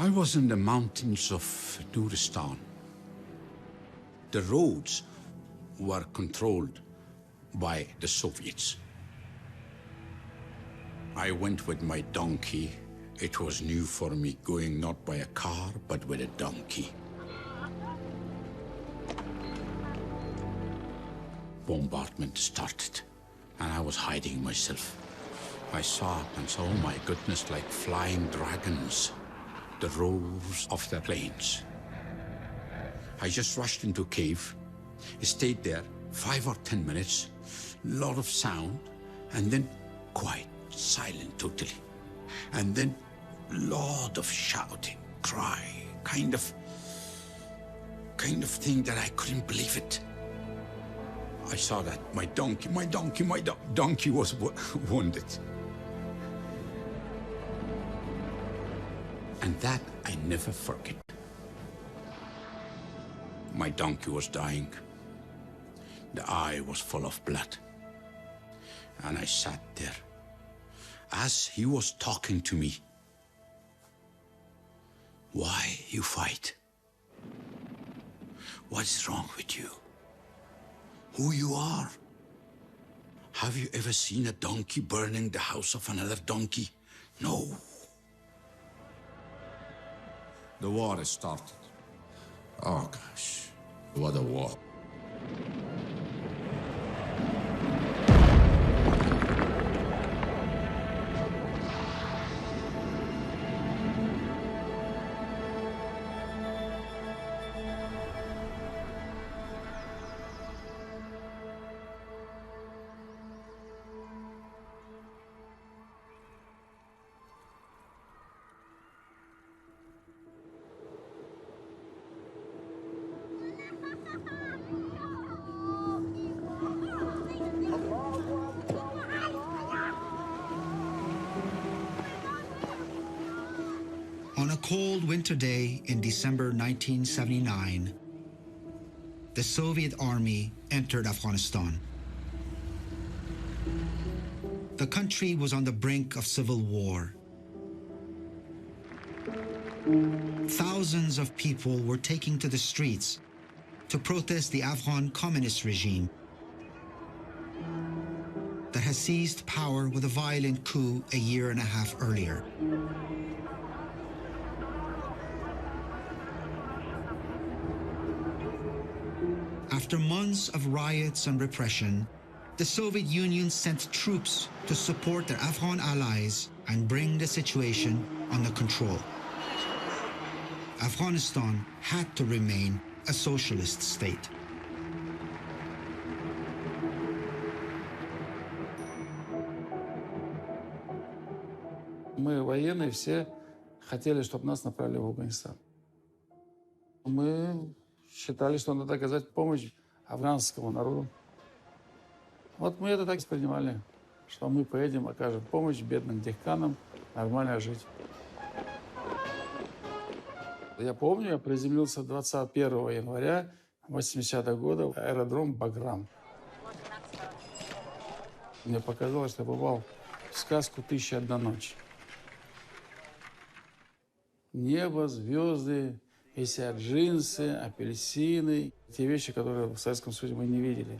I was in the mountains of Nuristan. The roads were controlled by the Soviets. I went with my donkey. It was new for me, going not by a car, but with a donkey. Bombardment started, and I was hiding myself. I saw and saw, oh my goodness, like flying dragons, the rows of the planes. I just rushed into a cave, stayed there 5 or 10 minutes, lot of sound, and then quiet, silent totally. And then lot of shouting, cry, kind of thing that I couldn't believe it. I saw that my donkey was wounded. And that I never forget. My donkey was dying. The eye was full of blood. And I sat there. As he was talking to me, why you fight? What's wrong with you? Who you are? Have you ever seen a donkey burning the house of another donkey? No. The war has started. Oh gosh, what a war. On a cold winter day in December 1979, the Soviet army entered Afghanistan. The country was on the brink of civil war. Thousands of people were taking to the streets to protest the Afghan communist regime that has seized power with a violent coup a year and a half earlier. After months of riots and repression, the Soviet Union sent troops to support their Afghan allies and bring the situation under control. Afghanistan had to remain a socialist state. Мы, военные, все хотели, чтобы нас направили в Афганистан. Мы считали, что надо оказать помощь афганскому народу. Вот мы это так воспринимали, что мы поедем, окажем помощь бедным дехканам нормально жить. Я помню, я приземлился 21 января 80-го года в аэродром Баграм. Мне показалось, что я попал в сказку «Тысяча и одна ночь». Небо, звезды, висят джинсы, апельсины. Те вещи, которые в Советском Союзе мы не видели.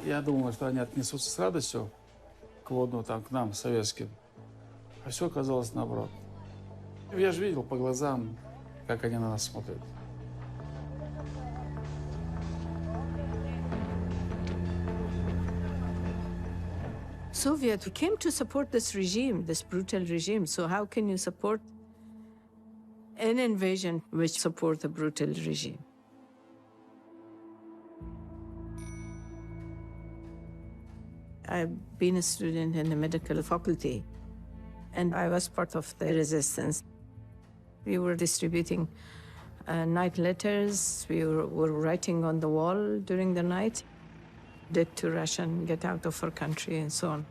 Я думал, что они отнесутся с радостью к водному, там, к нам, советским. А все оказалось наоборот. Я же видел по глазам, как они на нас смотрят. Soviet came to support this regime, this brutal regime. So how can you support an invasion which supports a brutal regime? I've been a student in the medical faculty, and I was part of the resistance. We were distributing night letters. We were writing on the wall during the night. Dead to Russian, get out of our country, and so on,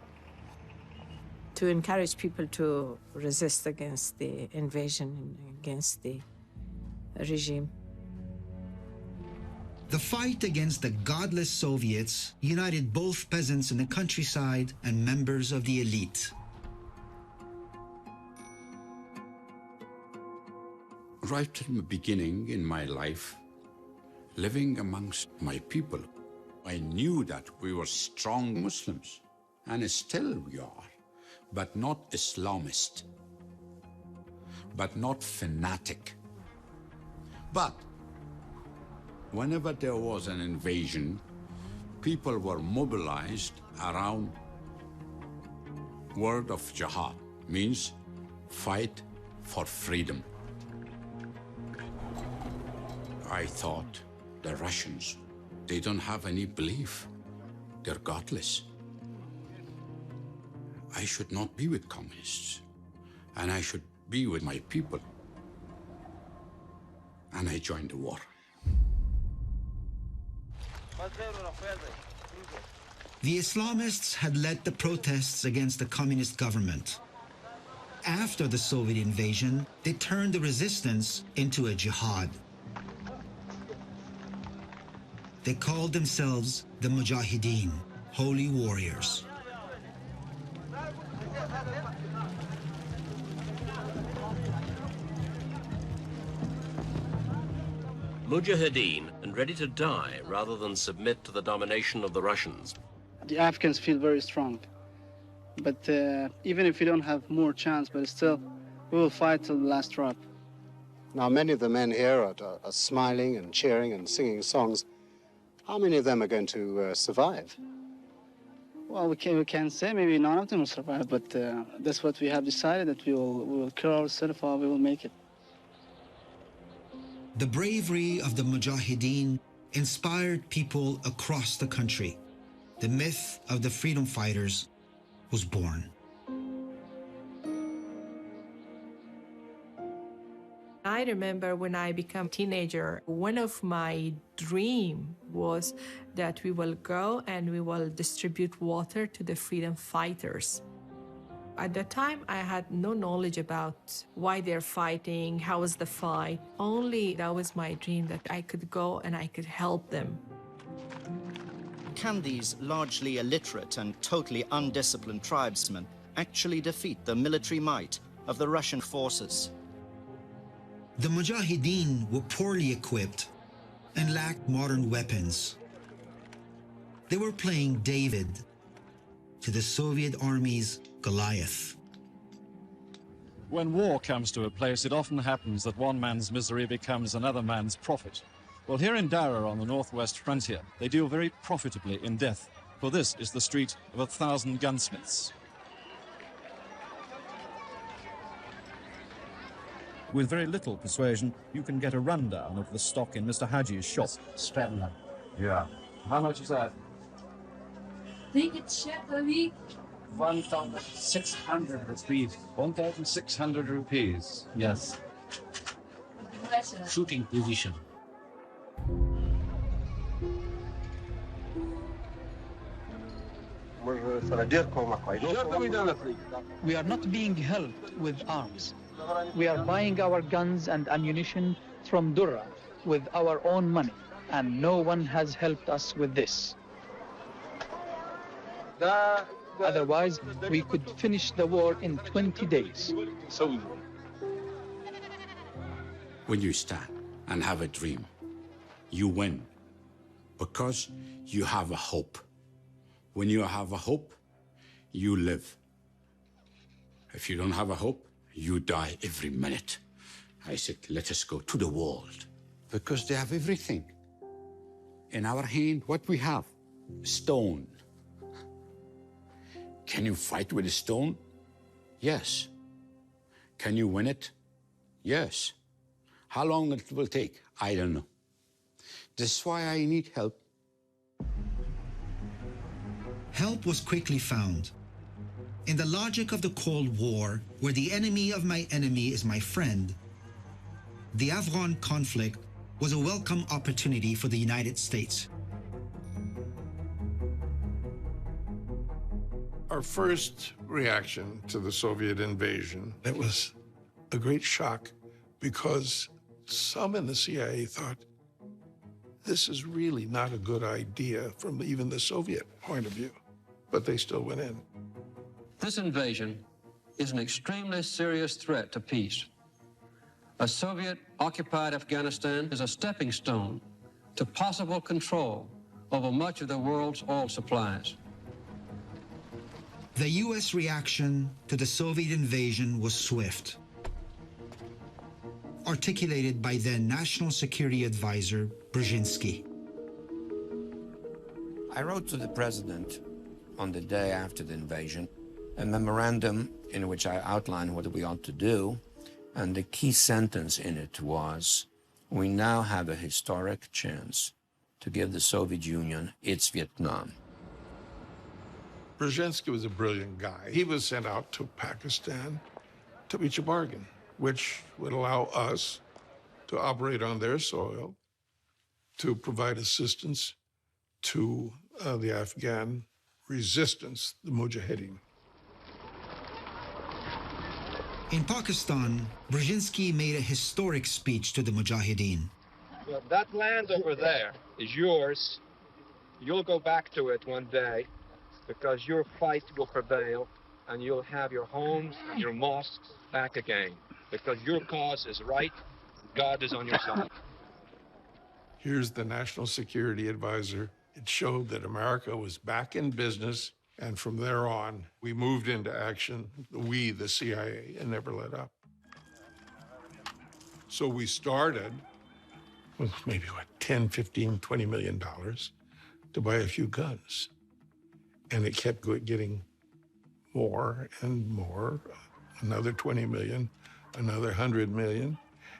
to encourage people to resist against the invasion and against the regime. The fight against the godless Soviets united both peasants in the countryside and members of the elite. Right from the beginning in my life, living amongst my people, I knew that we were strong Muslims, and still we are, but not Islamist, but not fanatic. But whenever there was an invasion, people were mobilized around word of jihad, means fight for freedom. I thought the Russians, they don't have any belief. They're godless. I should not be with communists, and I should be with my people. And I joined the war. The Islamists had led the protests against the communist government. After the Soviet invasion, they turned the resistance into a jihad. They called themselves the Mujahideen, holy warriors. Mujahideen and ready to die rather than submit to the domination of the Russians. The Afghans feel very strong, but even if we don't have more chance, but still, we will fight till the last drop. Now, many of the men here are smiling and cheering and singing songs. How many of them are going to survive? Well, we can say maybe none of them will survive, but that's what we have decided, that we will kill ourselves or we will make it. The bravery of the Mujahideen inspired people across the country. The myth of the freedom fighters was born. I remember when I became a teenager, one of my dreams was that we will go and we will distribute water to the freedom fighters. At the time, I had no knowledge about why they're fighting, how was the fight. Only that was my dream, that I could go and I could help them. Can these largely illiterate and totally undisciplined tribesmen actually defeat the military might of the Russian forces? The Mujahideen were poorly equipped and lacked modern weapons. They were playing David to the Soviet Army's Goliath. When war comes to a place, it often happens that one man's misery becomes another man's profit. Well, here in Dara on the northwest frontier, they deal very profitably in death, for this is the street of 1,000 gunsmiths. With very little persuasion, you can get a rundown of the stock in Mr. Haji's shop. Spender. Yeah. How much is that? Take it check a week. 1,600 rupees. 1,600 rupees. Yes. Shooting position. We are not being helped with arms. We are buying our guns and ammunition from Durra with our own money, and no one has helped us with this. Otherwise, we could finish the war in 20 days. When you stand and have a dream, you win because you have a hope. When you have a hope, you live. If you don't have a hope, you die every minute. I said, let us go to the world because they have everything. In our hand, what we have? Stone. Can you fight with a stone? Yes. Can you win it? Yes. How long it will take? I don't know. This is why I need help. Help was quickly found. In the logic of the Cold War, where the enemy of my enemy is my friend, the Afghan conflict was a welcome opportunity for the United States. Our first reaction to the Soviet invasion, it was a great shock because some in the CIA thought, this is really not a good idea from even the Soviet point of view. But they still went in. This invasion is an extremely serious threat to peace. A Soviet-occupied Afghanistan is a stepping stone to possible control over much of the world's oil supplies. The U.S. reaction to the Soviet invasion was swift, articulated by then National Security Advisor Brzezinski. I wrote to the president on the day after the invasion a memorandum in which I outlined what we ought to do, and the key sentence in it was, we now have a historic chance to give the Soviet Union its Vietnam. Brzezinski was a brilliant guy. He was sent out to Pakistan to reach a bargain, which would allow us to operate on their soil, to provide assistance to the Afghan resistance, the Mujahideen. In Pakistan, Brzezinski made a historic speech to the Mujahideen. Well, that land over there is yours. You'll go back to it one day because your fight will prevail and you'll have your homes and your mosques back again because your cause is right. God is on your side. Here's the National Security Advisor. It showed that America was back in business, and from there on, we moved into action, we, the CIA, and never let up. So we started with maybe, what, 10, 15, $20 million to buy a few guns. And it kept getting more and more, another 20 million, another 100 million.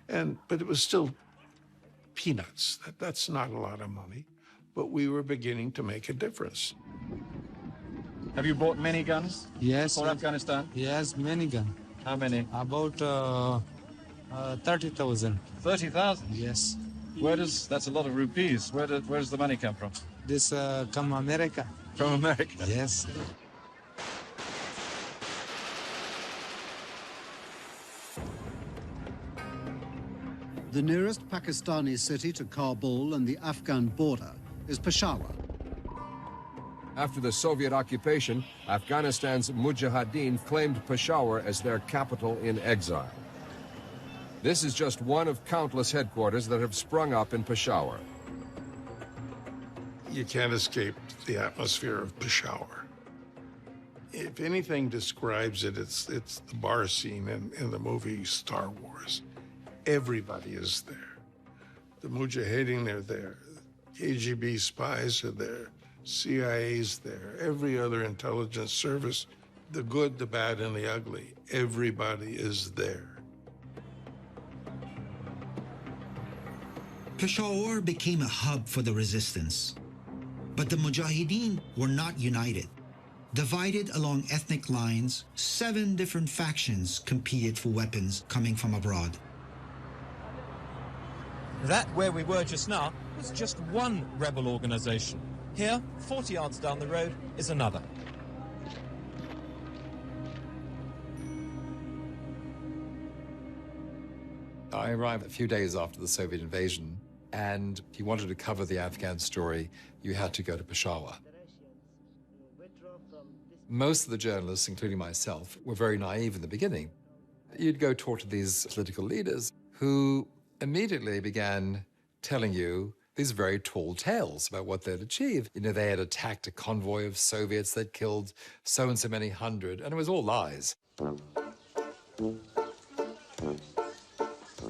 But it was still peanuts. That's not a lot of money. But we were beginning to make a difference. Have you bought many guns? Yes. For Afghanistan? Yes, many guns. How many? About 30,000. 30,000? Yes. That's a lot of rupees. Where does the money come from? This come America. From America? Yes. The nearest Pakistani city to Kabul and the Afghan border is Peshawar. After the Soviet occupation, Afghanistan's Mujahideen claimed Peshawar as their capital in exile. This is just one of countless headquarters that have sprung up in Peshawar. You can't escape the atmosphere of Peshawar. If anything describes it, it's the bar scene in the movie Star Wars. Everybody is there. The Mujahideen are there. KGB spies are there. CIA's there. Every other intelligence service, the good, the bad, and the ugly, everybody is there. Peshawar became a hub for the resistance. But the Mujahideen were not united. Divided along ethnic lines, 7 different factions competed for weapons coming from abroad. That where we were just now was just one rebel organization. Here, 40 yards down the road, is another. I arrived a few days after the Soviet invasion, and if you wanted to cover the Afghan story, you had to go to Peshawar. Most of the journalists, including myself, were very naive in the beginning. You'd go talk to these political leaders who immediately began telling you these very tall tales about what they'd achieved. You know, they had attacked a convoy of Soviets that killed so and so many hundred, and it was all lies.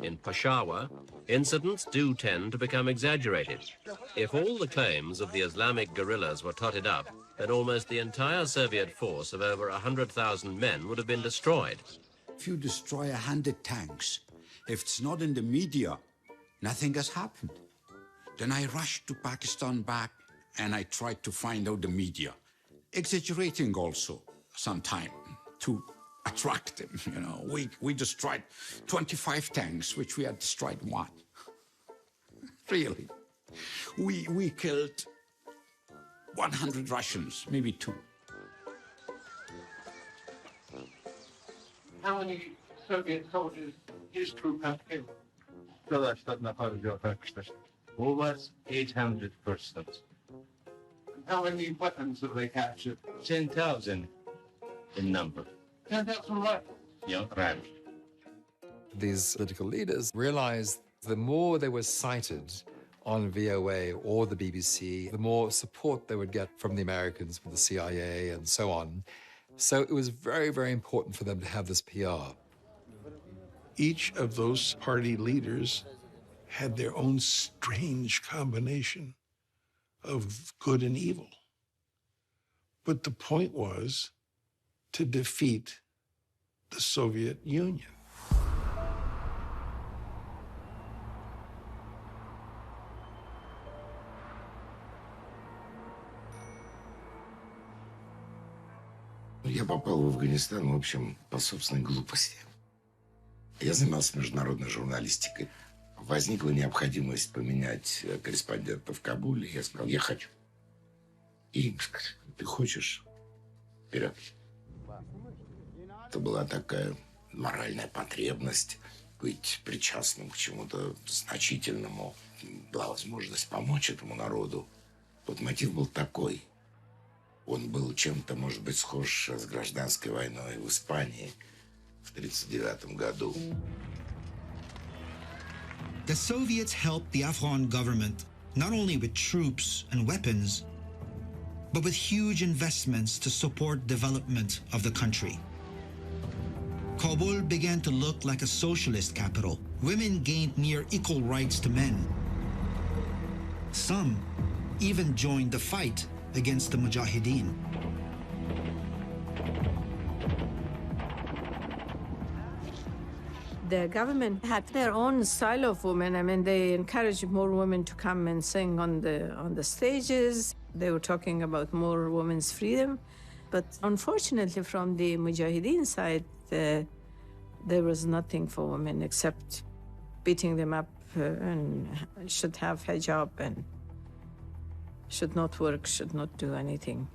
In Peshawar, incidents do tend to become exaggerated. If all the claims of the Islamic guerrillas were totted up, then almost the entire Soviet force of over 100,000 men would have been destroyed. If you destroy 100 tanks, if it's not in the media, nothing has happened. Then I rushed to Pakistan back and I tried to find out the media, exaggerating also sometime to attract them, you know. We destroyed 25 tanks, which we had destroyed 1. Really. We killed 100 Russians, maybe 2. How many Soviet soldiers his troop have killed? Over 800 persons. How many weapons have they captured? 10,000 in number. 10,000 rifles? Yeah, right. These political leaders realized the more they were cited on VOA or the BBC, the more support they would get from the Americans, from the CIA, and so on. So it was very, very important for them to have this PR. Each of those party leaders had their own strange combination of good and evil. But the point was to defeat the Soviet Union. Я попал в Афганистан, в общем, по собственной глупости. Я занимался международной журналистикой. Возникла необходимость поменять корреспондента в Кабуле. Я сказал, я хочу. И им сказали, ты хочешь? Вперед. Это была такая моральная потребность быть причастным к чему-то значительному. Была возможность помочь этому народу. Вот мотив был такой. Он был чем-то, может быть, схож с гражданской войной в Испании в 1939 году. The Soviets helped the Afghan government not only with troops and weapons, but with huge investments to support development of the country. Kabul began to look like a socialist capital. Women gained near equal rights to men. Some even joined the fight against the Mujahideen. The government had their own style of women. I mean, they encouraged more women to come and sing on the stages. They were talking about more women's freedom. But unfortunately, from the Mujahideen side, there was nothing for women except beating them up and should have hijab and should not work, should not do anything.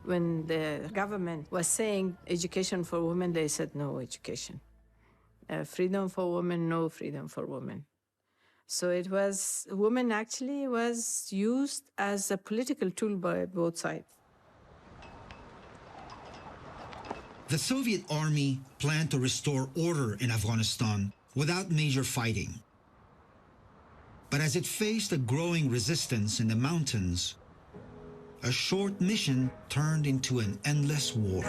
When the government was saying education for women, they said no education. Freedom for women, no freedom for women. So it was, women actually was used as a political tool by both sides. The Soviet army planned to restore order in Afghanistan without major fighting. But as it faced a growing resistance in the mountains, a short mission turned into an endless war.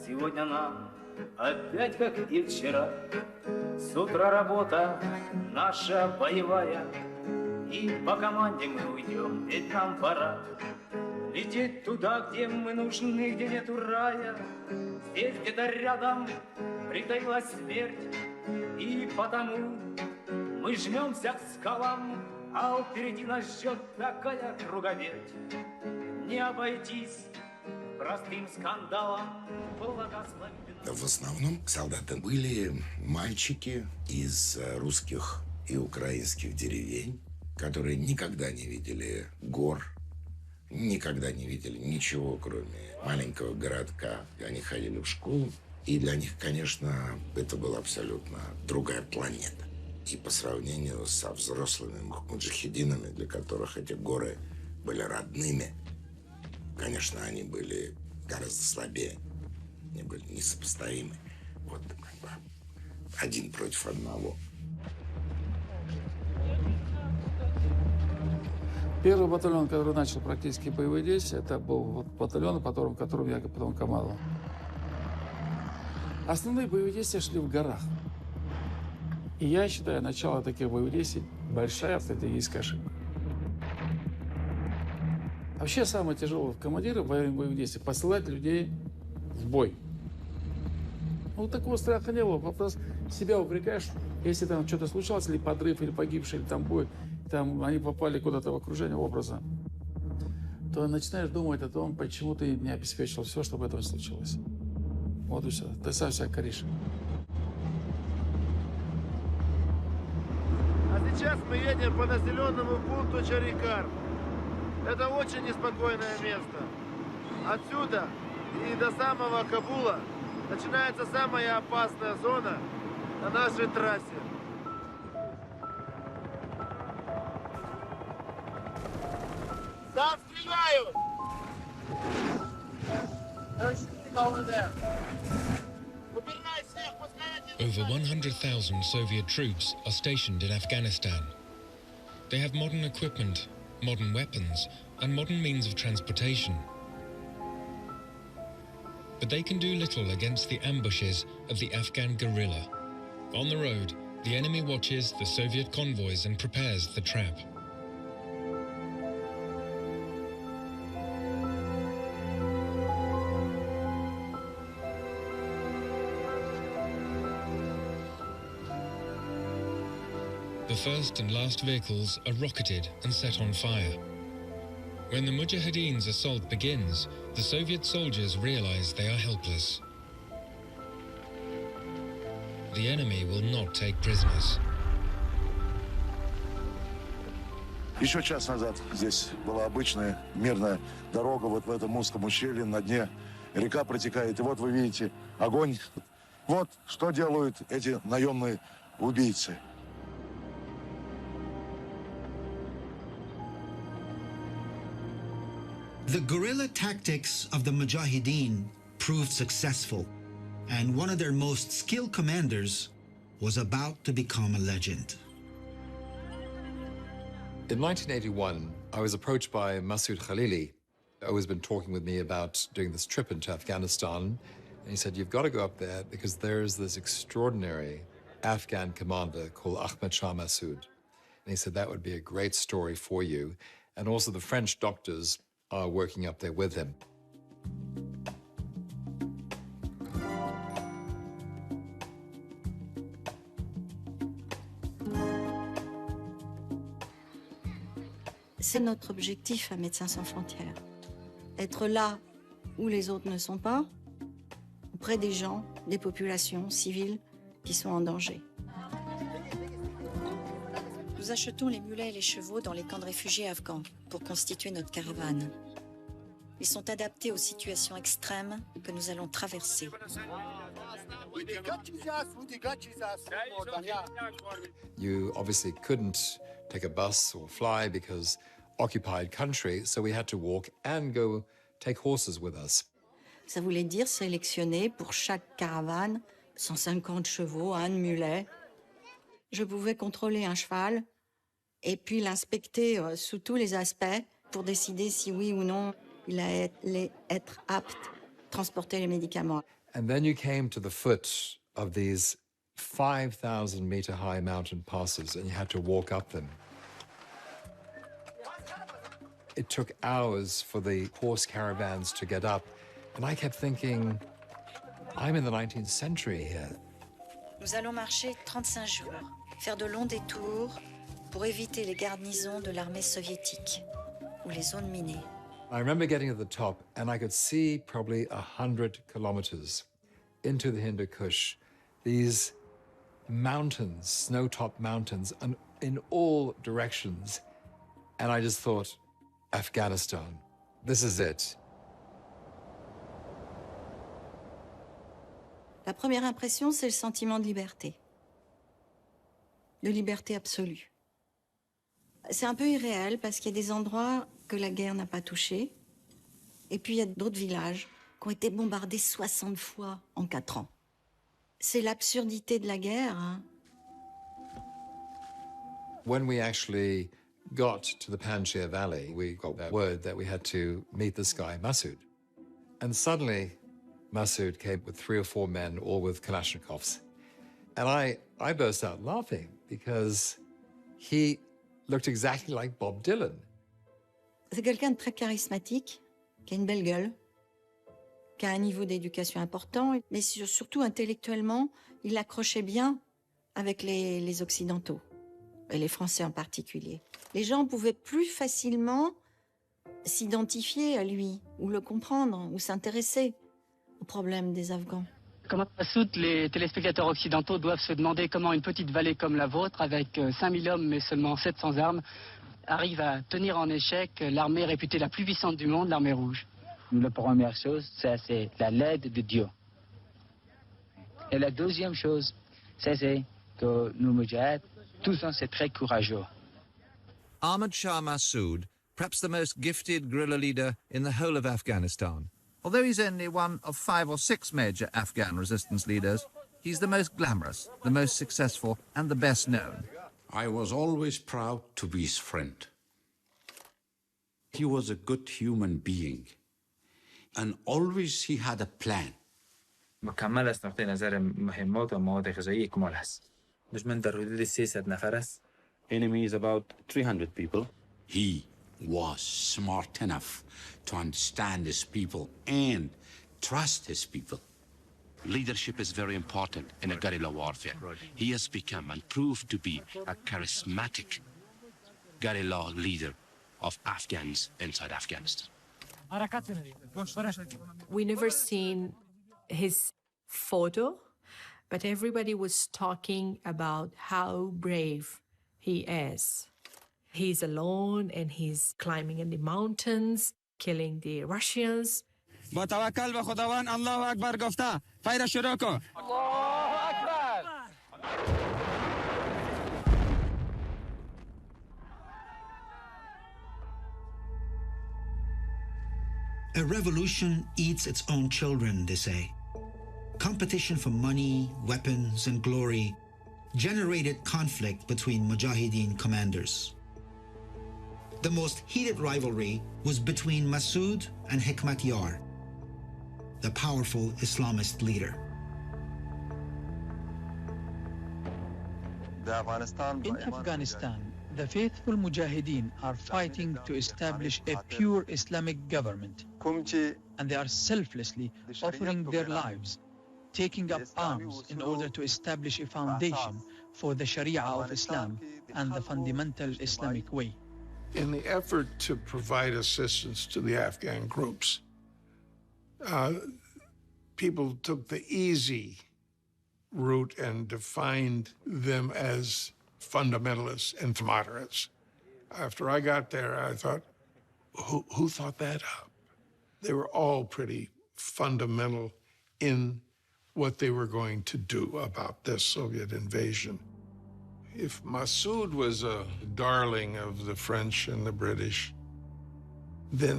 Сегодня нам опять как и вчера, с утра работа наша боевая, и по команде мы уйдем, ведь нам пора лететь туда, где мы нужны, где нету рая. Здесь где-то рядом притаилась смерть, и потому мы жмемся к скалам, а впереди нас ждет такая круговерть. Не обойтись простым скандалом, благословен. В основном солдаты были мальчики из русских и украинских деревень, которые никогда не видели гор, никогда не видели ничего, кроме маленького городка. Они ходили в школу, и для них, конечно, это была абсолютно другая планета. И по сравнению со взрослыми муджахидинами, для которых эти горы были родными, конечно, они были гораздо слабее, они были несопоставимы. Вот как бы один против одного. Первый батальон, который начал практически боевые действия, это был батальон, которым я потом командовал. Основные боевые действия шли в горах. И я считаю, начало таких боевых действий – большая стратегическая ошибка. Вообще самое тяжелое в командирах боевых действий – посылать людей в бой. Ну, такого страха не было. Вопрос себя упрекаешь, если там что-то случалось, или подрыв, или погибший, или там бой, там они попали куда-то в окружение образа, то начинаешь думать о том, почему ты не обеспечил все, чтобы этого не случилось. Вот и все. Ты сам себя коришь. Сейчас мы едем по населенному пункту Чарикар. Это очень неспокойное место. Отсюда и до самого Кабула начинается самая опасная зона на нашей трассе. Over 100,000 Soviet troops are stationed in Afghanistan. They have modern equipment, modern weapons, and modern means of transportation. But they can do little against the ambushes of the Afghan guerrilla. On the road, the enemy watches the Soviet convoys and prepares the trap. The first and last vehicles are rocketed and set on fire. When the Mujahideen's assault begins, the Soviet soldiers realize they are helpless. The enemy will not take prisoners. Еще час назад здесь была обычная мирная дорога вот в этом узком ущелье, на дне река протекает. И вот вы видите огонь. Вот что делают эти наемные убийцы. The guerrilla tactics of the Mujahideen proved successful, and one of their most skilled commanders was about to become a legend. In 1981, I was approached by Masoud Khalili, who always been talking with me about doing this trip into Afghanistan. And he said, you've got to go up there because there's this extraordinary Afghan commander called Ahmed Shah Massoud. And he said, that would be a great story for you. And also the French doctors are working up there with him. C'est notre objectif à Médecins sans frontières. Être là où les autres ne sont pas, auprès des gens, des populations civiles qui sont en danger. Nous achetons les mulets et les chevaux dans les camps de réfugiés afghans pour constituer notre caravane. Ils sont adaptés aux situations extrêmes que nous allons traverser. You obviously couldn't take a bus or fly because occupied country, so we had to walk and go take horses with us. Ça voulait dire sélectionner pour chaque caravane 150 chevaux, un mulet. Je pouvais contrôler un cheval et puis l'inspecter sous tous les aspects pour décider si oui ou non il allait être apte à transporter les médicaments. And then you came to the foot of these 5,000 meter high mountain passes and you had to walk up them. It took hours for the horse caravans to get up. And I kept thinking, I'm in the 19th century here. Nous allons marcher 35 jours, faire de longs détours pour éviter les garnisons de l'armée soviétique ou les zones minées. I remember getting to the top and I could see probably 100 kilometers into the Hindu Kush. These mountains, snow-topped mountains, and in all directions. And I just thought, Afghanistan, this is it. La première impression, c'est le sentiment de liberté absolue. C'est un peu irréel parce qu'il y a des endroits que la guerre n'a pas touchés, et puis il y a d'autres villages qui ont été bombardés 60 fois en 4 ans. C'est l'absurdité de la guerre. Hein. When we actually got to the Panjshir Valley, we got that word that we had to meet this guy, Massoud. And suddenly, Massoud came with 3 or 4 men, all with Kalashnikovs. And I burst out laughing because he looked exactly like Bob Dylan. C'est quelqu'un de très charismatique, qui a une belle gueule, qui a un niveau d'éducation important, mais surtout intellectuellement, il accrochait bien avec les Occidentaux, et les Français en particulier. Les gens pouvaient plus facilement s'identifier à lui, ou le comprendre, ou s'intéresser aux problèmes des Afghans. Comment Massoud, les téléspectateurs occidentaux doivent se demander comment une petite vallée comme la vôtre, avec 5000 hommes mais seulement 700 armes, arrive à tenir en échec l'armée réputée la plus puissante du monde, l'armée rouge. La première chose, c'est la l'aide de Dieu. Et la deuxième chose, c'est que nous Mujahid, tous c'est très courageux. Ahmed Shah Massoud perhaps the most gifted guerrilla leader in the whole of Afghanistan. Although he's only one of 5 or 6 major Afghan resistance leaders, he's the most glamorous, the most successful, and the best known. I was always proud to be his friend. He was a good human being, and always he had a plan. مکمل از نقطه نظر مهمات و مواد غذایی اکمال هست. دشمن در حدود 300 نفر است. Enemy is about 300 people. He was smart enough to understand his people and trust his people. Leadership is very important in a guerrilla warfare. He has become and proved to be a charismatic guerrilla leader of Afghans inside Afghanistan. We never seen his photo, but everybody was talking about how brave he is. He's alone and he's climbing in the mountains, killing the Russians. با توکل به خداوند الله اکبر گفته فیر شروع کن. الله اکبر. A revolution eats its own children, they say. Competition for money, weapons, and glory generated conflict between Mujahideen commanders. The most heated rivalry was between Masood and Hekmatyar, the powerful Islamist leader. In Afghanistan, the faithful Mujahideen are fighting to establish a pure Islamic government, and they are selflessly offering their lives, taking up arms in order to establish a foundation for the Sharia of Islam and the fundamental Islamic way. In the effort to provide assistance to the Afghan groups, people took the easy route and defined them as fundamentalists and moderates. After I got there, I thought, who thought that up? They were all pretty fundamental in what they were going to do about this Soviet invasion. If Masood was a darling of the French and the British, then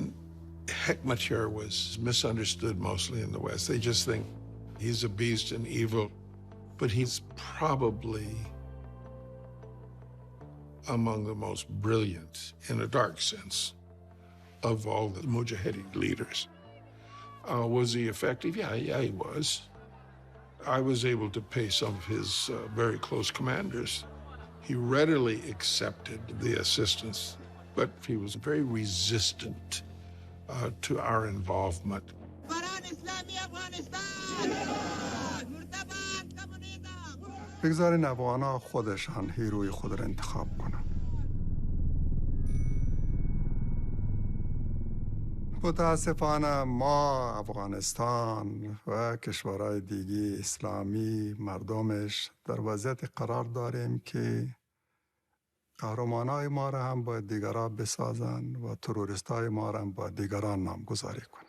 Hekmatyar was misunderstood mostly in the West. They just think he's a beast and evil, but he's probably among the most brilliant, in a dark sense, of all the Mujahideen leaders. Was he effective? Yeah, he was. I was able to pay some of his very close commanders. He readily accepted the assistance, but he was very resistant to our involvement. بگذارین افغان‌ها خودشان هیروی خود را انتخاب کنند. متاسفانه ما افغانستان و کشورهای دیگه اسلامی مردمش در وضعیت قرار داریم که قهرمانای ما را هم باید دیگران بسازن و تروریستای ما را هم باید دیگران نامگذاری کنند.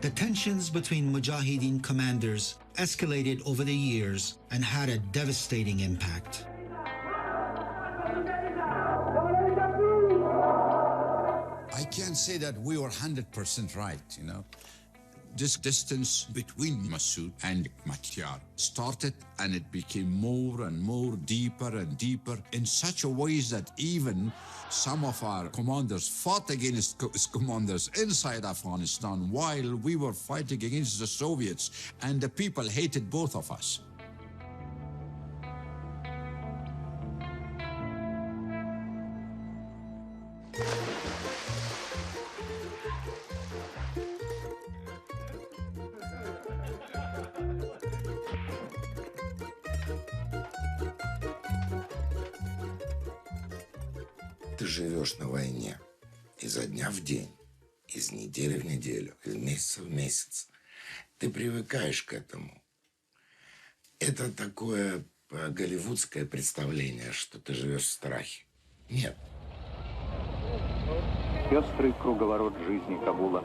The tensions between Mujahideen commanders escalated over the years and had a devastating impact. I can't say that we were 100% right, you know. This distance between Masood and Hekmatyar started, and it became more and more deeper and deeper in such a way that even some of our commanders fought against commanders inside Afghanistan while we were fighting against the Soviets, and the people hated both of us. Ты живешь на войне изо дня в день, из недели в неделю, из месяца в месяц. Ты привыкаешь к этому. Это такое голливудское представление, что ты живешь в страхе. Нет. Пестрый круговорот жизни Кабула,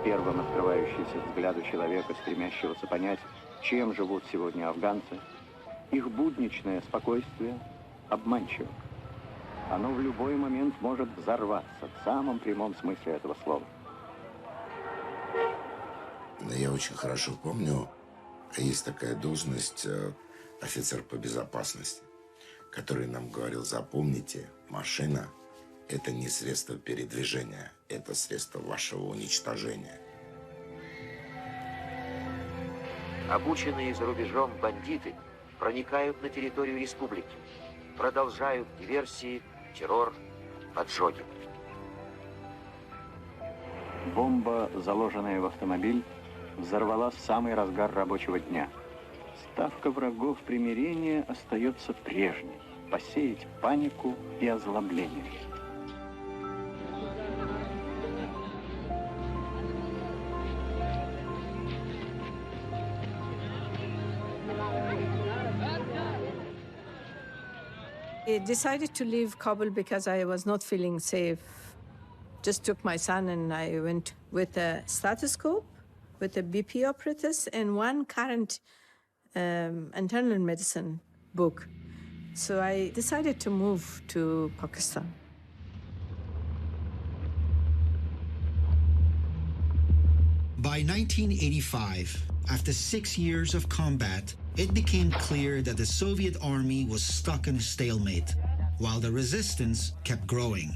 первым открывающийся взгляду человека, стремящегося понять, чем живут сегодня афганцы, их будничное спокойствие обманчиво. Оно в любой момент может взорваться в самом прямом смысле этого слова. Я очень хорошо помню, есть такая должность офицер по безопасности, который нам говорил: запомните, машина – это не средство передвижения, это средство вашего уничтожения. Обученные за рубежом бандиты проникают на территорию республики, продолжают диверсии, террор, поджоги. Бомба, заложенная в автомобиль, взорвалась в самый разгар рабочего дня. Ставка врагов примирения остается прежней – посеять панику и озлобление. I decided to leave Kabul because I was not feeling safe. Just took my son and I went with a stethoscope, with a BP apparatus, and one current internal medicine book. So I decided to move to Pakistan. By 1985, after 6 years of combat, it became clear that the Soviet army was stuck in a stalemate, while the resistance kept growing.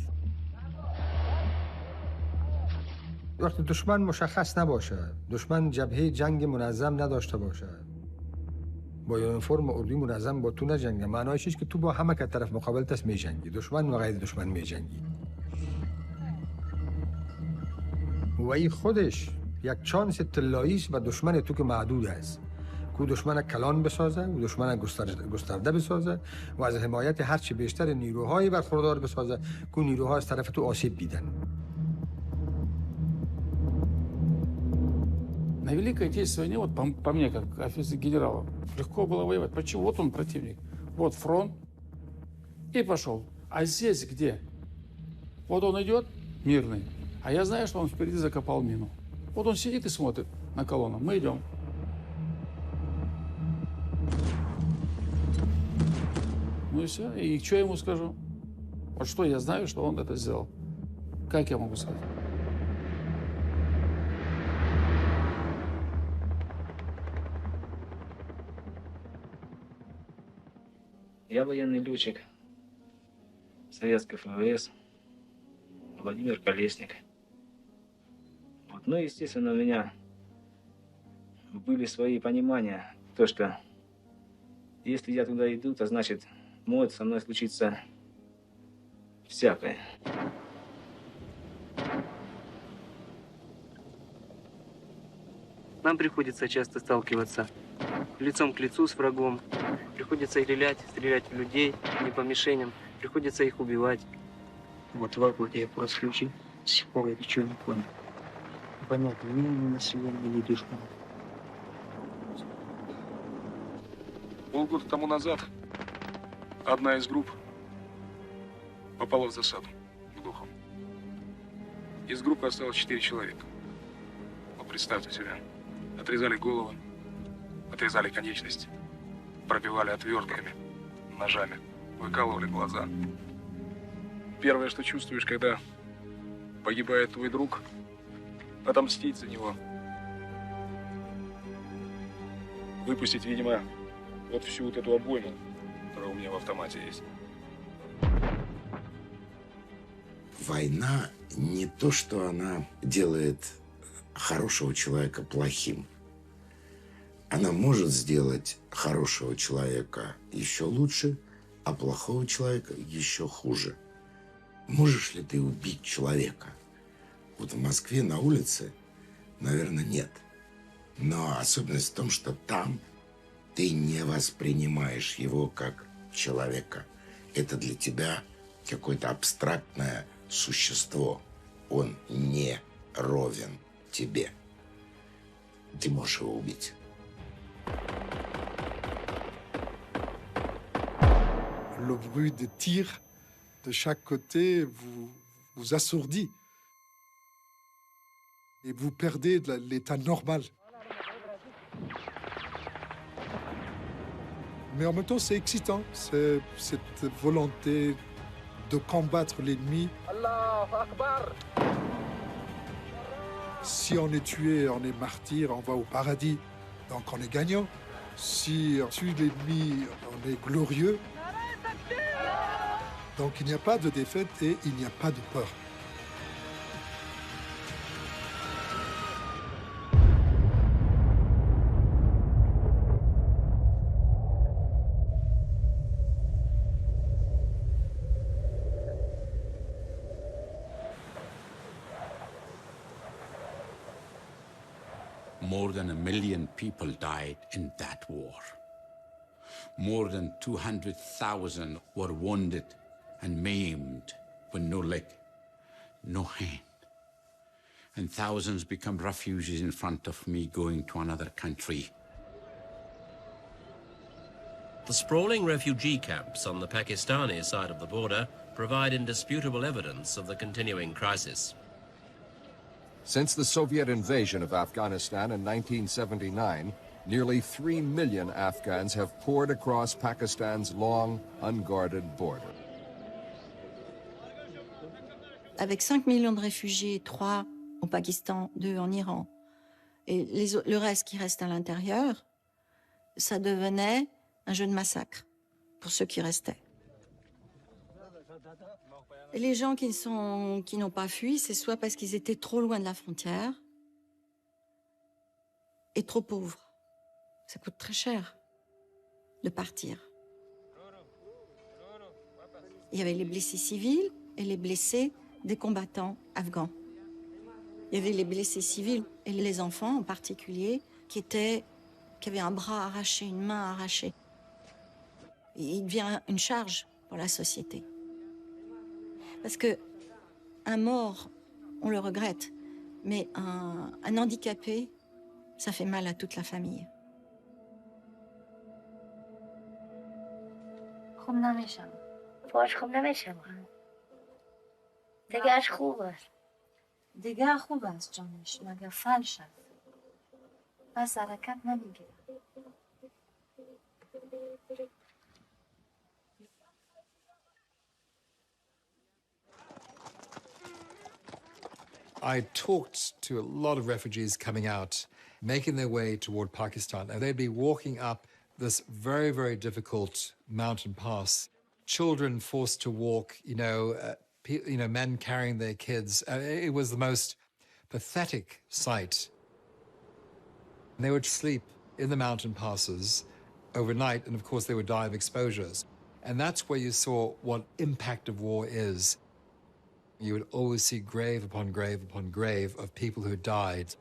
وقتی دشمن مشخص نباشه، دشمن جبهه جنگ منظم نداشته باشه، با یونیفرم اردوی منظم با تو نجنگه، معنایش اینه که تو با همه که طرف مقابلت است میجنگی، دشمن و غیر دشمن میجنگی. و این خودش یک چانس طلایی است و دشمن تو که محدود است. کو دشمن کلان بسازه و دشمن گسترده بسازه و از حمایت هرچی بیشتر نیروهای برخوردار بسازه کو نیروها از طرف تو آسیب دیدن. На Великой Отечественной войне, вот по мне, как офицер генерала, легко было воевать. Почему? Вот он противник, вот фронт, и пошел. А здесь где? Вот он идет, мирный, а я знаю, что он впереди закопал мину. Вот он сидит и смотрит на колонну, мы идем. Ну и все, и что я ему скажу? Вот что я знаю, что он это сделал. Как я могу сказать? Я военный летчик советской ФВС Владимир Колесник. Вот. Ну, естественно, у меня были свои понимания, то, что если я туда иду, то значит, может со мной случиться всякое. Нам приходится часто сталкиваться лицом к лицу с врагом. Приходится стрелять в людей не по мишеням. Приходится их убивать. Вот в Воркуте я просто включил. До сих пор я ничего не понял. Понятно, ни население, ни душман. Полгода тому назад одна из групп попала в засаду глухом. Из группы осталось 4 человека. Вот представьте себе. Отрезали головы, отрезали конечности, пробивали отвертками, ножами, выкалывали глаза. Первое, что чувствуешь, когда погибает твой друг, отомстить за него. Выпустить, видимо, вот всю вот эту обойму, которая у меня в автомате есть. Война не то, что она делает хорошего человека плохим. Она может сделать хорошего человека еще лучше, а плохого человека еще хуже. Можешь ли ты убить человека? Вот в Москве на улице, наверное, нет. Но особенность в том, что там ты не воспринимаешь его как человека. Это для тебя какое-то абстрактное существо. Он не ровен тебе. Ты можешь его убить. Le bruit des tirs de chaque côté vous assourdit. Et vous perdez l'état normal. Mais en même temps, c'est excitant. C'est cette volonté de combattre l'ennemi. Si on est tué, on est martyr, on va au paradis, donc on est gagnant. Si on tue l'ennemi, on est glorieux. Donc il n'y a pas de défaite et il n'y a pas de peur. More than 1 million people died in that war. More than 200,000 were wounded and maimed with no leg, no hand. And thousands become refugees in front of me going to another country. The sprawling refugee camps on the Pakistani side of the border provide indisputable evidence of the continuing crisis. Since the Soviet invasion of Afghanistan in 1979, nearly 3 million Afghans have poured across Pakistan's long, unguarded border. Avec 5 millions de réfugiés, 3 au Pakistan, 2 en Iran, et le reste qui reste à l'intérieur, ça devenait un jeu de massacre pour ceux qui restaient. Et les gens qui n'ont pas fui, c'est soit parce qu'ils étaient trop loin de la frontière et trop pauvres. Ça coûte très cher de partir. Il y avait les blessés civils et les blessés des combattants afghans. Il y avait les blessés civils et les enfants en particulier qui avaient un bras arraché, une main arrachée. Il devient une charge pour la société. Parce que un mort, on le regrette, mais un handicapé, ça fait mal à toute la famille. خوب نمیشم. باش خوب نمیشم. دیگرش خوب است. دیگر خوب است جانش مگر فلش است. پس حرکت نمیگیرم. I talked to a lot of refugees coming out, making their way toward Pakistan, and they'd be walking up this very, very difficult mountain pass. Children forced to walk, men carrying their kids. It was the most pathetic sight. And they would sleep in the mountain passes overnight, and of course they would die of exposures. And that's where you saw what impact of war is. You would always see grave upon grave upon grave of people who died.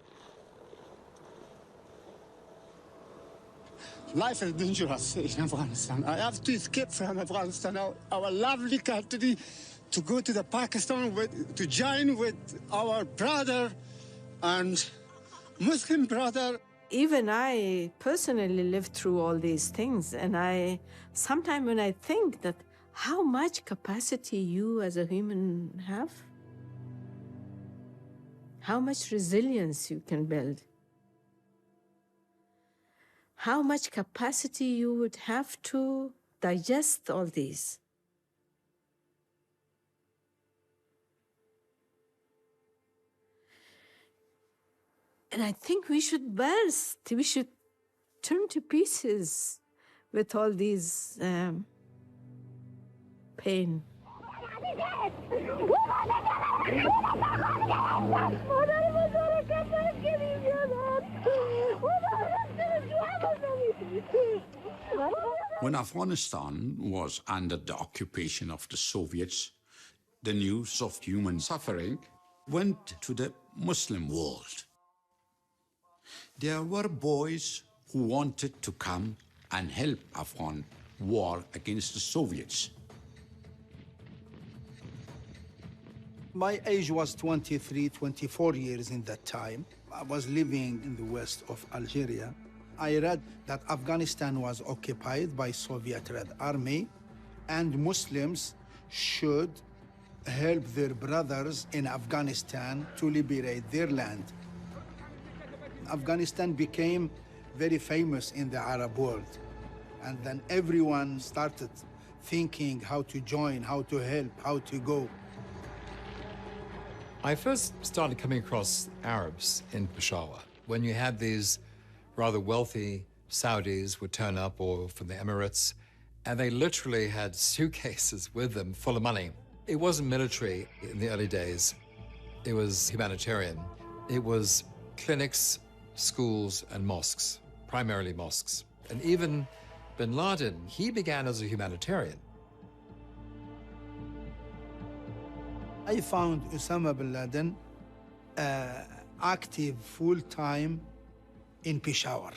Life is dangerous in Afghanistan. I have to escape from Afghanistan, our lovely country, to go to the Pakistan to join with our brother and Muslim brother. Even I personally lived through all these things, and sometimes when I think that how much capacity you as a human have, how much resilience you can build, how much capacity you would have to digest all these. And I think we should burst, we should turn to pieces with all these pain. When Afghanistan was under the occupation of the Soviets, the news of human suffering went to the Muslim world. There were boys who wanted to come and help Afghan war against the Soviets. My age was 23, 24 years in that time. I was living in the west of Algeria. I read that Afghanistan was occupied by Soviet Red Army and Muslims should help their brothers in Afghanistan to liberate their land. Afghanistan became very famous in the Arab world. And then everyone started thinking how to join, how to help, how to go. I first started coming across Arabs in Peshawar when you had these rather wealthy Saudis would turn up, or from the Emirates, and they literally had suitcases with them full of money. It wasn't military in the early days. It was humanitarian. It was clinics, schools, and mosques, primarily mosques. And even bin Laden, he began as a humanitarian. I found Osama bin Laden active full-time in Peshawar.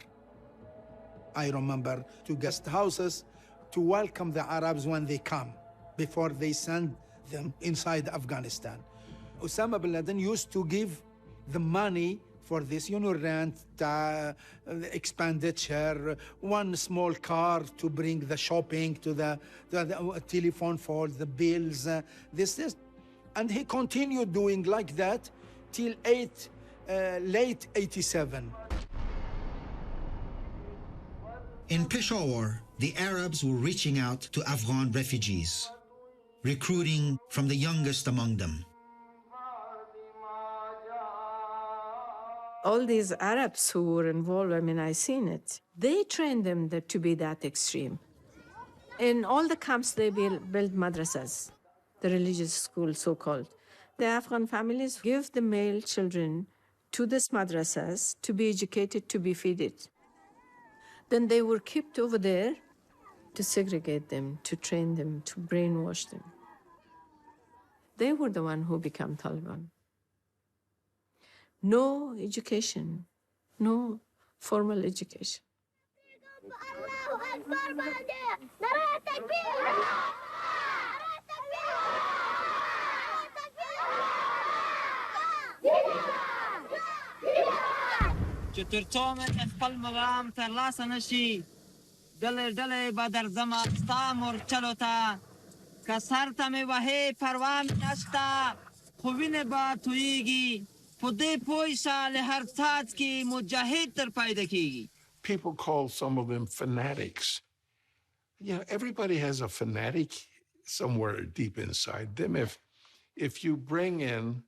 I remember 2 guest houses to welcome the Arabs when they come, before they send them inside Afghanistan. Osama bin Laden used to give the money for this, rent, expenditure, 1 small car to bring the shopping to the telephone for the bills, this. And he continued doing like that till late 87. In Peshawar, the Arabs were reaching out to Afghan refugees, recruiting from the youngest among them. All these Arabs who were involved, I mean, I seen it. They trained them to be that extreme. In all the camps, they built madrasas, the religious school, so-called. The Afghan families give the male children to these madrasas to be educated, to be fed. Then they were kept over there to segregate them, to train them, to brainwash them. They were the one who became Taliban. No education, no formal education. People call some of them fanatics. Everybody has a fanatic somewhere deep inside them. If you bring in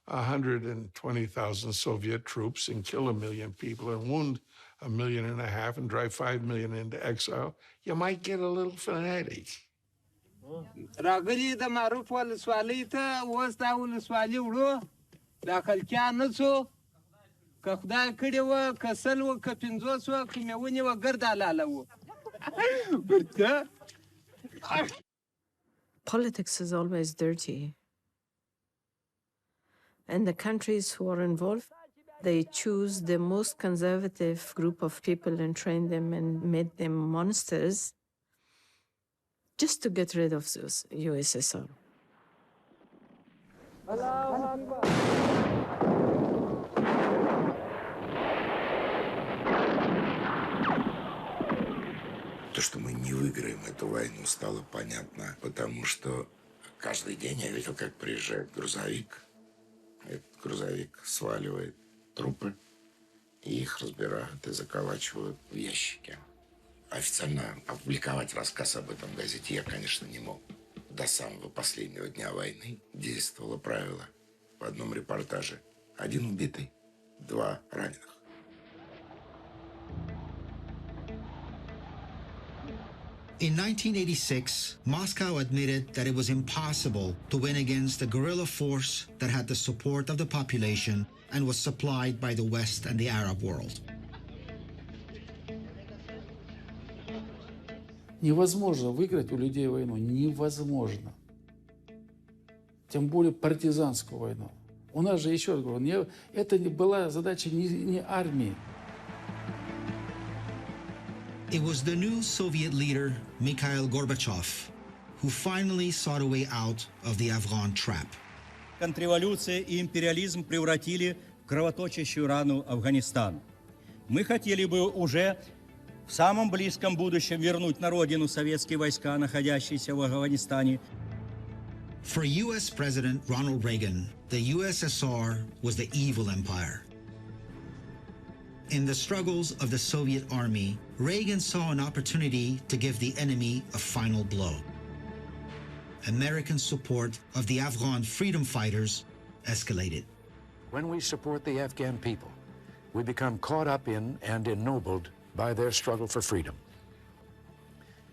120,000 Soviet troops and kill 1 million people and wound 1.5 million and drive 5 million into exile, you might get a little fanatic. Politics is always dirty. And the countries who are involved, they choose the most conservative group of people and train them and made them monsters just to get rid of the USSR. То, что мы не выиграем эту войну, стало понятно, потому что каждый день я видел, как приезжает грузовик. Этот грузовик сваливает трупы, и их разбирают и заколачивают в ящики. Официально опубликовать рассказ об этом в газете я, конечно, не мог. До самого последнего дня войны действовало правило. В одном репортаже 1 убитый, 2 раненых. In 1986, Moscow admitted that it was impossible to win against a guerrilla force that had the support of the population and was supplied by the West and the Arab world. Невозможно выиграть у людей войну. Невозможно. Тем более партизанскую войну. У нас же, еще раз говорю, это была задача не армии. It was the new Soviet leader, Mikhail Gorbachev, who finally sought a way out of the Afghan trap. Контрреволюция и империализм превратили в кровоточащую рану Афганистан. Мы хотели бы уже в самом близком будущем вернуть на родину советские войска, находящиеся в Афганистане. For U.S. President Ronald Reagan, the USSR was the evil empire. In the struggles of the Soviet army, Reagan saw an opportunity to give the enemy a final blow. American support of the Afghan freedom fighters escalated. When we support the Afghan people, we become caught up in and ennobled by their struggle for freedom.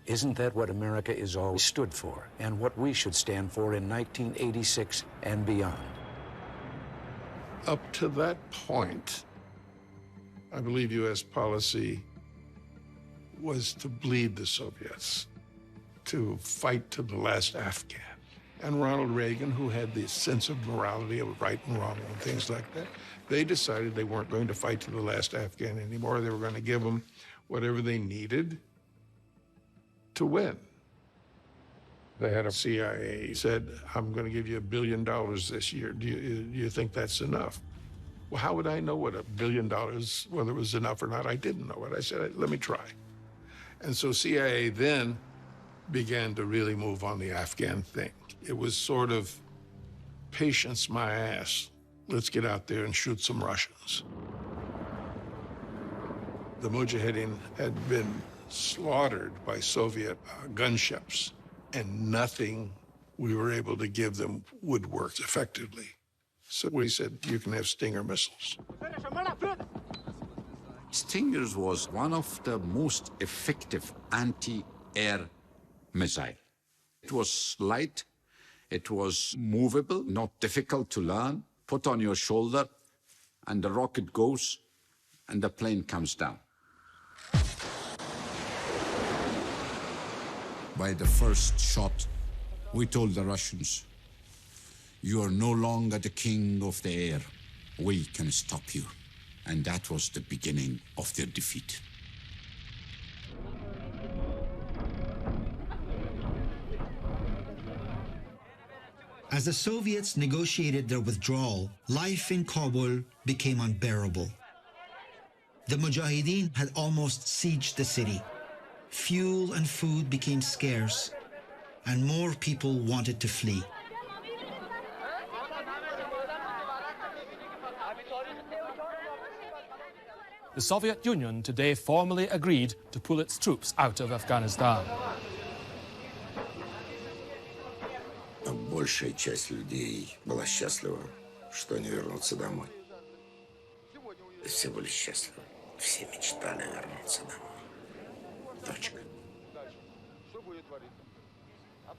Isn't that what America is always stood for, and what we should stand for in 1986 and beyond? Up to that point, I believe U.S. policy was to bleed the Soviets, to fight to the last Afghan. And Ronald Reagan, who had this sense of morality of right and wrong and things like that, they decided they weren't going to fight to the last Afghan anymore. They were going to give them whatever they needed to win. They had a CIA said, I'm going to give you $1 billion this year. Do you think that's enough? Well, how would I know what $1 billion, whether it was enough or not? I didn't know it. I said, let me try. And so CIA then began to really move on the Afghan thing. It was sort of, patience my ass. Let's get out there and shoot some Russians. The Mujahideen had been slaughtered by Soviet gunships, and nothing we were able to give them would work effectively. So we said, you can have Stinger missiles. Stingers was one of the most effective anti-air missile. It was light, it was movable, not difficult to learn. Put on your shoulder, and the rocket goes, and the plane comes down. By the first shot, we told the Russians, you are no longer the king of the air. We can stop you. And that was the beginning of their defeat. As the Soviets negotiated their withdrawal, life in Kabul became unbearable. The Mujahideen had almost sieged the city. Fuel and food became scarce, and more people wanted to flee. The Soviet Union today formally agreed to pull its troops out of Afghanistan. Большая часть людей была счастлива, что они вернутся домой. Все были счастливы. Все мечтали вернуться домой. Точка.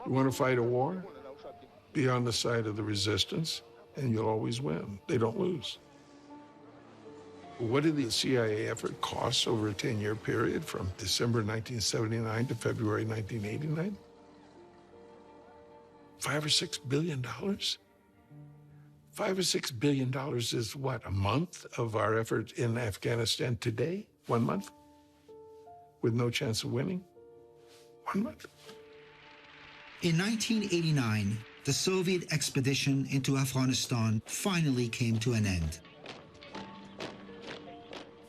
You want to fight a war? Be on the side of the resistance, and you'll always win. They don't lose. What did the CIA effort cost over a 10-year period from December 1979 to February 1989? $5 or $6 billion? $5 or $6 billion is what, a month of our effort in Afghanistan today? 1 month? With no chance of winning? 1 month? In 1989, the Soviet expedition into Afghanistan finally came to an end.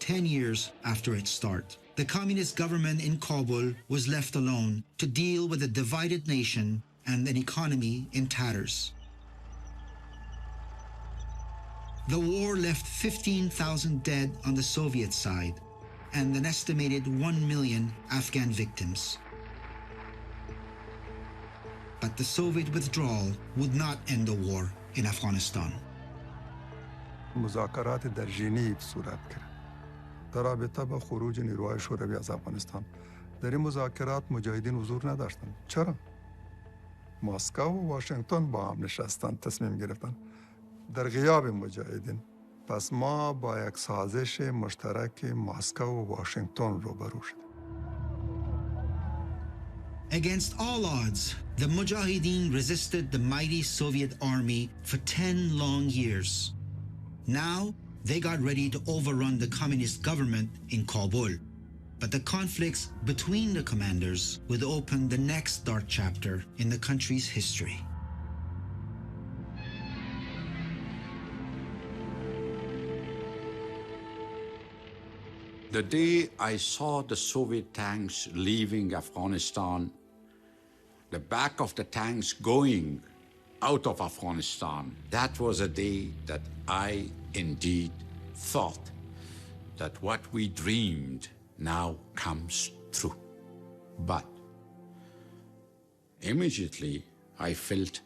10 years after its start, the communist government in Kabul was left alone to deal with a divided nation and an economy in tatters. The war left 15,000 dead on the Soviet side and an estimated 1 million Afghan victims. But the Soviet withdrawal would not end the war in Afghanistan. مذاکرات در ژنو صورت گرفت در رابطه با خروج نیروهای شوروی از افغانستان. در این مذاکرات مجاهدین حضور نداشتند. چرا؟ مسکو و واشنگتن با هم نشستند، تصمیم گرفتند در غیاب مجاهدین. پس ما با یک سازش مشترک مسکو و واشنگتن روبرو شدیم. Against all odds, the Mujahideen resisted the mighty Soviet army for 10 long years. Now, they got ready to overrun the communist government in Kabul. But the conflicts between the commanders would open the next dark chapter in the country's history. The day I saw the Soviet tanks leaving Afghanistan, the back of the tanks going out of Afghanistan, that was a day that I indeed thought that what we dreamed now comes true. But immediately I felt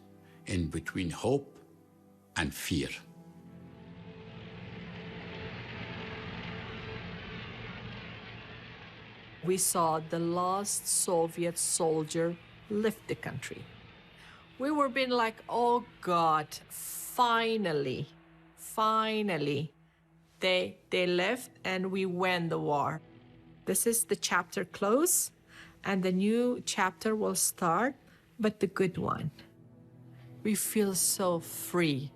in between hope and fear. We saw the last Soviet soldier lift the country. We were being like, oh God, finally, they left and we won the war. This is the chapter close and the new chapter will start, but the good one. We feel so free.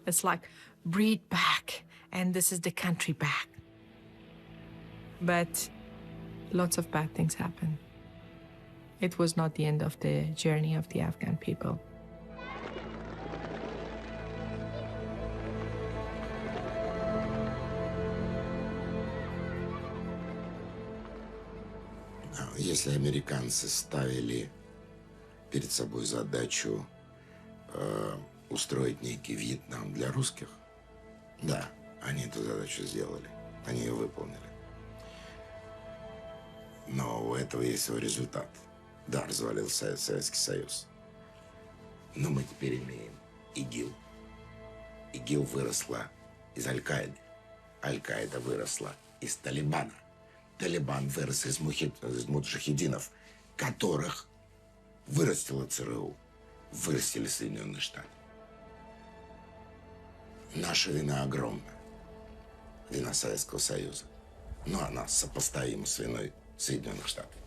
It's like, breathe back, and this is the country back. But lots of bad things happen. It was not the end of the journey of the Afghan people. Если американцы ставили перед собой задачу устроить некий Вьетнам для русских, да, они эту задачу сделали, они ее выполнили. Но у этого есть свой результат. Да, развалился Советский Союз. Но мы теперь имеем ИГИЛ. ИГИЛ выросла из Аль-Каиды. Аль-Каида выросла из Талибана. Талибан вырос из муджахидинов, которых вырастила ЦРУ, вырастили Соединенные Штаты. Наша вина огромна. Вина Советского Союза. Но она сопоставима с виной Соединенных Штатов.